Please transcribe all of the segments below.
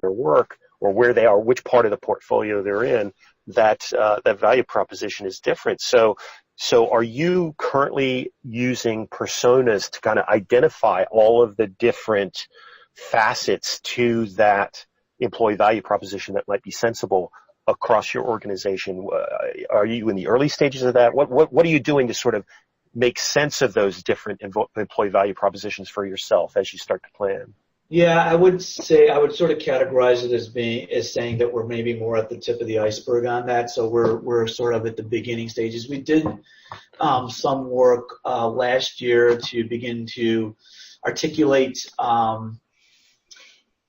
their work or where they are, which part of the portfolio they're in, that value proposition is different. So are you currently using personas to kind of identify all of the different facets to that employee value proposition that might be sensible across your organization? Are you in the early stages of that? What are you doing to sort of make sense of those different employee value propositions for yourself as you start to plan? Yeah, I would sort of categorize it as saying that we're maybe more at the tip of the iceberg on that. So we're sort of at the beginning stages. We did some work last year to begin to articulate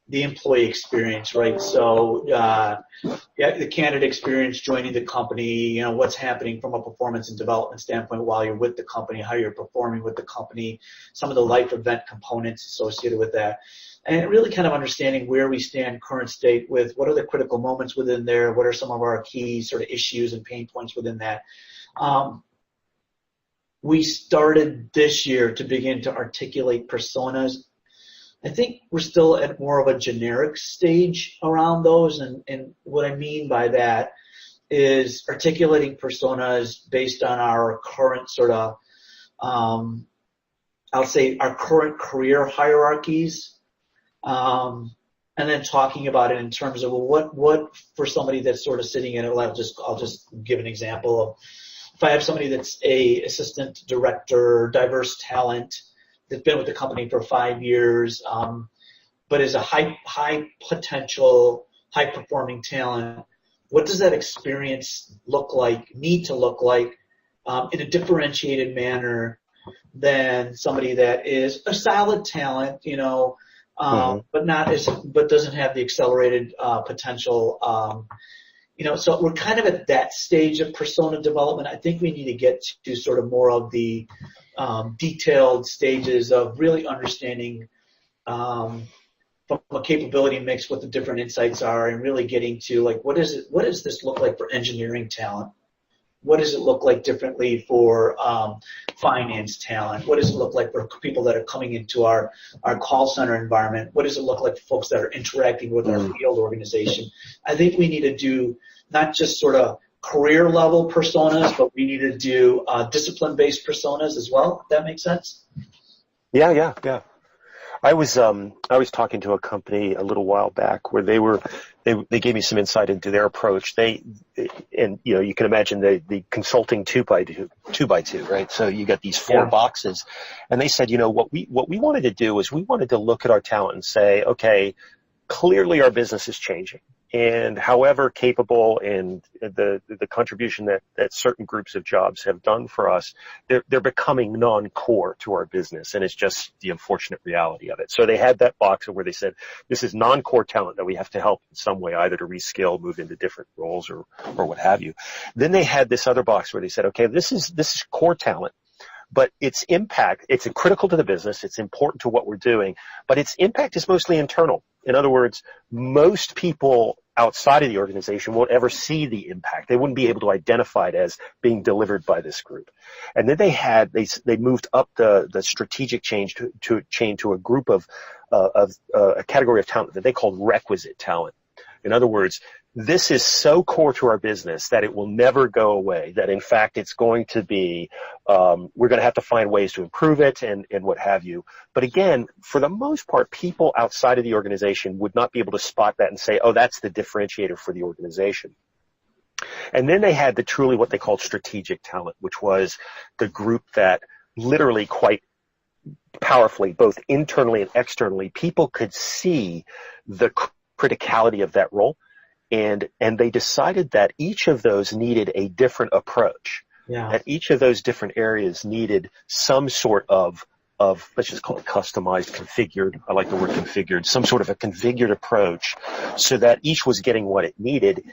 the employee experience, right? So the candidate experience joining the company, what's happening from a performance and development standpoint while you're with the company, how you're performing with the company, some of the life event components associated with that. And really kind of understanding where we stand current state with what are the critical moments within there, what are some of our key sort of issues and pain points within that. We started this year to begin to articulate personas. I think we're still at more of a generic stage around those, and what I mean by that is articulating personas based on our current sort of, I'll say our current career hierarchies. And then talking about it in terms of what for somebody that's sort of sitting in it. I'll just give an example of if I have somebody that's a assistant director, diverse talent that's been with the company for 5 years, but is a high potential, high performing talent. What does that experience need to look like in a differentiated manner than somebody that is a solid talent, but doesn't have the accelerated potential. So we're kind of at that stage of persona development. I think we need to get to sort of more of the detailed stages of really understanding from a capability mix what the different insights are, and really getting to what does this look like for engineering talent? What does it look like differently for finance talent? What does it look like for people that are coming into our call center environment? What does it look like for folks that are interacting with our field organization? I think we need to do not just sort of career level personas, but we need to do discipline-based personas as well, if that makes sense. Yeah. I was talking to a company a little while back where they gave me some insight into their approach. You can imagine the consulting two by two, right? So you got these four boxes, and they said, what we wanted to do is we wanted to look at our talent and say, okay, clearly our business is changing. And however capable and the contribution that certain groups of jobs have done for us, they're becoming non-core to our business, and it's just the unfortunate reality of it. So they had that box where they said, this is non-core talent that we have to help in some way, either to reskill, move into different roles, or what have you. Then they had this other box where they said, okay, this is core talent, but its impact, it's critical to the business, it's important to what we're doing, but its impact is mostly internal. In other words, most people outside of the organization won't ever see the impact. They wouldn't be able to identify it as being delivered by this group. And then they moved up the strategic change to a group of a category of talent that they called requisite talent. In other words, this is so core to our business that it will never go away, that in fact it's going to be, we're going to have to find ways to improve it and what have you. But again, for the most part, people outside of the organization would not be able to spot that and say, oh, that's the differentiator for the organization. And then they had truly what they called strategic talent, which was the group that literally quite powerfully, both internally and externally, people could see the criticality of that role. And they decided that each of those needed a different approach. Yeah. That each of those different areas needed some sort of let's just call it customized, configured. I like the word configured. Some sort of a configured approach, so that each was getting what it needed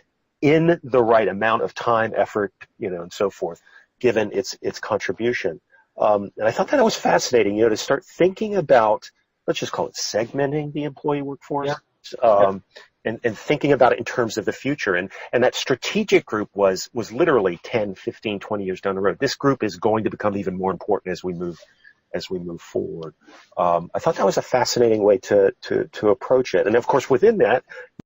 in the right amount of time, effort, and so forth, given its contribution. And I thought that was fascinating, to start thinking about, let's just call it segmenting the employee workforce. Yeah. And thinking about it in terms of the future. And that strategic group was literally 10, 15, 20 years down the road. This group is going to become even more important as we move forward. I thought that was a fascinating way to approach it. And of course, within that,